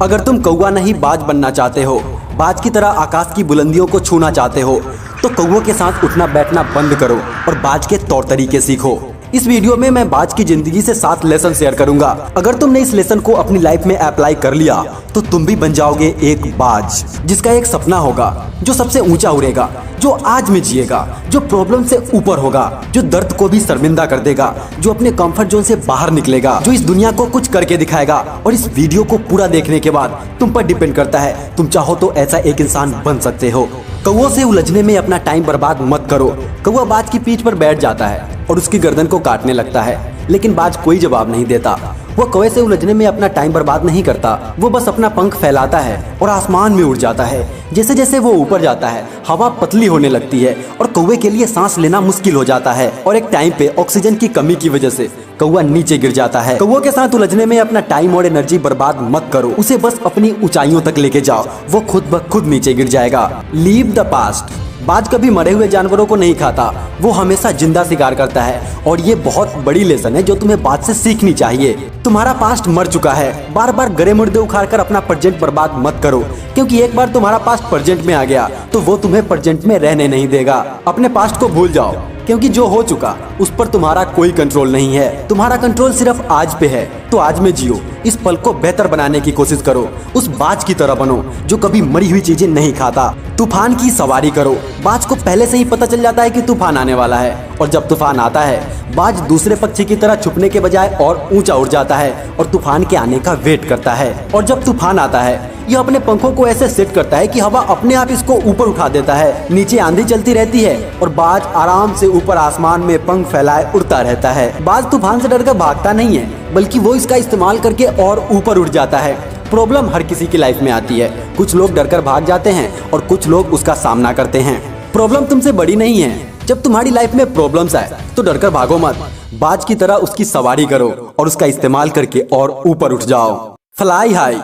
अगर तुम कौवा नहीं बाज बनना चाहते हो, बाज की तरह आकाश की बुलंदियों को छूना चाहते हो, तो कौवों के साथ उठना बैठना बंद करो और बाज के तौर तरीके सीखो। इस वीडियो में मैं बाज की जिंदगी से 7 लेसन शेयर करूंगा। अगर तुमने इस लेसन को अपनी लाइफ में अप्लाई कर लिया तो तुम भी बन जाओगे एक बाज, जिसका एक सपना होगा, जो सबसे ऊंचा उड़ेगा, जो आज में जिएगा, जो प्रॉब्लम से ऊपर होगा, जो दर्द को भी शर्मिंदा कर देगा, जो अपने कंफर्ट जोन से बाहर निकलेगा, जो इस दुनिया को कुछ करके दिखाएगा। और इस वीडियो को पूरा देखने के बाद तुम पर डिपेंड करता है, तुम चाहो तो ऐसा एक इंसान बन सकते हो। कौवों से उलझने में अपना टाइम बर्बाद मत करो। कौवा बाज की पीठ पर बैठ जाता है और उसकी गर्दन को काटने लगता है, लेकिन बाज कोई जवाब नहीं देता। वो कौवे से उलझने में अपना टाइम बर्बाद नहीं करता, वो बस अपना पंख फैलाता है और आसमान में उड़ जाता है। जैसे जैसे वो ऊपर जाता है, हवा पतली होने लगती है और कौवे के लिए सांस लेना मुश्किल हो जाता है। और एक टाइम पे ऑक्सीजन की कमी की वजह से कौवा नीचे गिर जाता है। कौवों के साथ उलझने में अपना टाइम और एनर्जी बर्बाद मत करो, उसे बस अपनी ऊंचाइयों तक लेके जाओ, वो खुद ब खुद नीचे गिर जाएगा। Leave the past. बाज कभी मरे हुए जानवरों को नहीं खाता, वो हमेशा जिंदा शिकार करता है। और ये बहुत बड़ी लेसन है जो तुम्हें बाज से सीखनी चाहिए। तुम्हारा पास्ट मर चुका है, बार बार गरे मुर्दे उखाड़ कर अपना प्रेजेंट बर्बाद मत करो, क्योंकि एक बार तुम्हारा पास्ट प्रेजेंट में आ गया तो वो तुम्हें प्रेजेंट में रहने नहीं देगा। अपने पास्ट को भूल जाओ, क्योंकि जो हो चुका उस पर तुम्हारा कोई कंट्रोल नहीं है। तुम्हारा कंट्रोल सिर्फ आज पे है, तो आज में जियो, इस पल को बेहतर बनाने की कोशिश करो। उस बाज की तरह बनो जो कभी मरी हुई चीजें नहीं खाता। तूफान की सवारी करो। बाज को पहले से ही पता चल जाता है कि तूफान आने वाला है, और जब तूफान आता है बाज दूसरे पक्षी की तरह छुपने के बजाय और ऊंचा उड़ जाता है और तूफान के आने का वेट करता है। और जब तूफान आता है यह अपने पंखों को ऐसे सेट करता है कि हवा अपने आप इसको ऊपर उठा देता है। नीचे आंधी चलती रहती है और बाज आराम से ऊपर आसमान में पंख फैलाए उड़ता रहता है। बाज तूफान से डरकर भागता नहीं है, बल्कि वो इसका इस्तेमाल करके और ऊपर उड़ जाता है। प्रॉब्लम हर किसी की लाइफ में आती है, कुछ लोग डरकर भाग जाते हैं और कुछ लोग उसका सामना करते हैं। प्रॉब्लम तुमसे बड़ी नहीं है। जब तुम्हारी लाइफ में प्रॉब्लम्स आए तो डरकर भागो मत, बाज की तरह उसकी सवारी करो और उसका इस्तेमाल करके और ऊपर उठ जाओ। Fly high.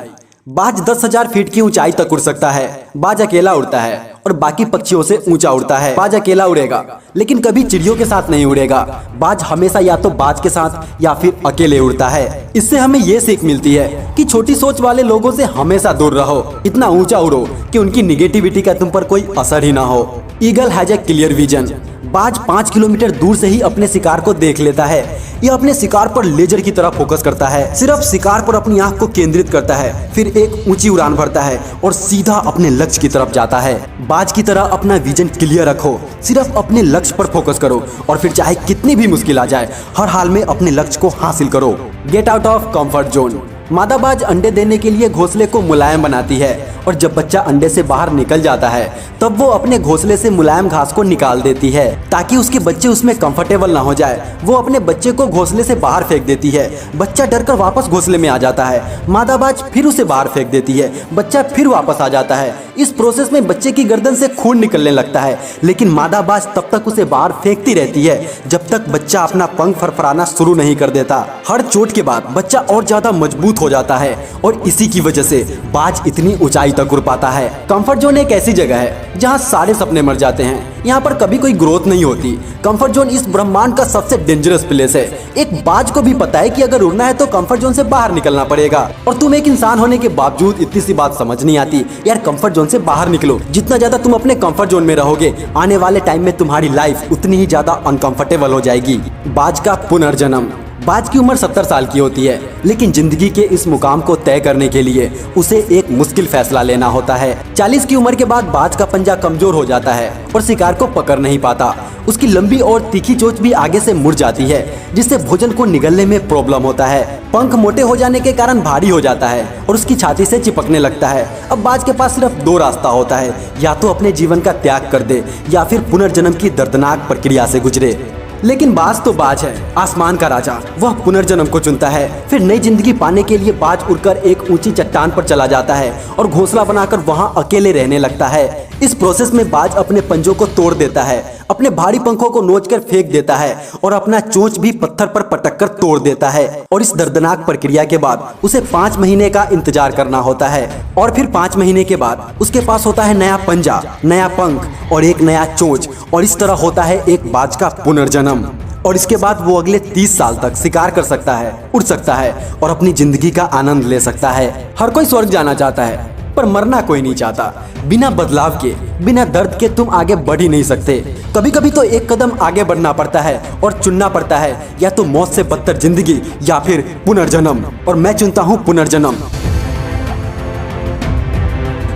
बाज 10,000 फीट की ऊंचाई तक उड़ सकता है। बाज अकेला उड़ता है और बाकी पक्षियों से ऊंचा उड़ता है। बाज अकेला उड़ेगा, लेकिन कभी चिड़ियों के साथ नहीं उड़ेगा। बाज हमेशा या तो बाज के साथ या फिर अकेले उड़ता है। इससे हमें ये सीख मिलती है कि छोटी सोच वाले लोगों से हमेशा दूर रहो। इतना ऊंचा उड़ो कि उनकी निगेटिविटी का तुम पर कोई असर ही ना हो। Eagle has a clear vision. बाज 5 किलोमीटर दूर से ही अपने शिकार को देख लेता है। यह अपने शिकार पर लेजर की तरह फोकस करता है, सिर्फ शिकार पर अपनी आंख को केंद्रित करता है, फिर एक ऊंची उड़ान भरता है और सीधा अपने लक्ष्य की तरफ जाता है। बाज की तरह अपना विजन क्लियर रखो, सिर्फ अपने लक्ष्य पर फोकस करो और फिर चाहे कितनी भी मुश्किल आ जाए, हर हाल में अपने लक्ष्य को हासिल करो। Get out of comfort zone. मादा बाज अंडे देने के लिए घोंसले को मुलायम बनाती है और जब बच्चा अंडे से बाहर निकल जाता है तब वो अपने घोंसले से मुलायम घास को निकाल देती है ताकि उसके बच्चे उसमें कंफर्टेबल ना हो जाए। वो अपने बच्चे को घोंसले से बाहर फेंक देती है। बच्चा डरकर वापस घोंसले में आ जाता है। मादा बाज फिर उसे बाहर फेंक देती है। बच्चा फिर वापस आ जाता है। इस प्रोसेस में बच्चे की गर्दन से खून निकलने लगता है, लेकिन मादा बाज तब तक उसे बाहर फेंकती रहती है जब तक बच्चा अपना पंख फरफराना शुरू नहीं कर देता। हर चोट के बाद बच्चा और ज्यादा मजबूत हो जाता है और इसी की वजह से बाज इतनी ऊंचाई तक उड़ पाता है। कंफर्ट जोन एक ऐसी जगह है जहां सारे सपने मर जाते हैं। यहाँ पर कभी कोई ग्रोथ नहीं होती। कंफर्ट जोन इस ब्रह्मांड का सबसे डेंजरस प्लेस है। एक बाज को भी पता है कि अगर उड़ना है तो कंफर्ट जोन से बाहर निकलना पड़ेगा, और तुम एक इंसान होने के बावजूद इतनी सी बात समझ नहीं आती। यार, कंफर्ट जोन से बाहर निकलो। जितना ज्यादा तुम अपने कंफर्ट जोन में रहोगे, आने वाले टाइम में तुम्हारी लाइफ उतनी ही ज्यादा अनकंफर्टेबल हो जाएगी। बाज का पुनर्जन्म। बाज की उम्र 70 साल की होती है, लेकिन जिंदगी के इस मुकाम को तय करने के लिए उसे एक मुश्किल फैसला लेना होता है। 40 की उम्र के बाद बाज का पंजा कमजोर हो जाता है और शिकार को पकड़ नहीं पाता। उसकी लंबी और तीखी चोंच भी आगे से मुड़ जाती है, जिससे भोजन को निगलने में प्रॉब्लम होता है। पंख मोटे हो जाने के कारण भारी हो जाता है और उसकी छाती से चिपकने लगता है। अब बाज के पास सिर्फ 2 रास्ता होता है, या तो अपने जीवन का त्याग कर दे या फिर पुनर्जन्म की दर्दनाक प्रक्रिया से गुजरे। लेकिन बाज तो बाज है, आसमान का राजा। वह पुनर्जन्म को चुनता है। फिर नई जिंदगी पाने के लिए बाज उड़कर एक ऊंची चट्टान पर चला जाता है और घोंसला बनाकर वहां अकेले रहने लगता है। इस प्रोसेस में बाज अपने पंजों को तोड़ देता है, अपने भारी पंखों को नोचकर फेंक देता है और अपना चोंच भी पत्थर पर पटक कर तोड़ देता है। और इस दर्दनाक प्रक्रिया के बाद उसे 5 महीने का इंतजार करना होता है। और फिर 5 महीने के बाद उसके पास होता है नया पंजा, नया पंख और एक नया चोंच, और इस तरह होता है एक बाज का पुनर्जन्म। और इसके बाद वो अगले 30 साल तक शिकार कर सकता है, उड़ सकता है और अपनी जिंदगी का आनंद ले सकता है। हर कोई स्वर्ग जाना चाहता है पर मरना कोई नहीं चाहता। बिना बदलाव के, बिना दर्द के तुम आगे बढ़ ही नहीं सकते। कभी कभी तो एक कदम आगे बढ़ना पड़ता है और चुनना पड़ता है, या तो मौत से बदतर जिंदगी या फिर पुनर्जन्म। और मैं चुनता हूँ पुनर्जन्म।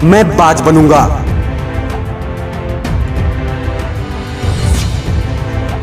मैं बाज बनूंगा।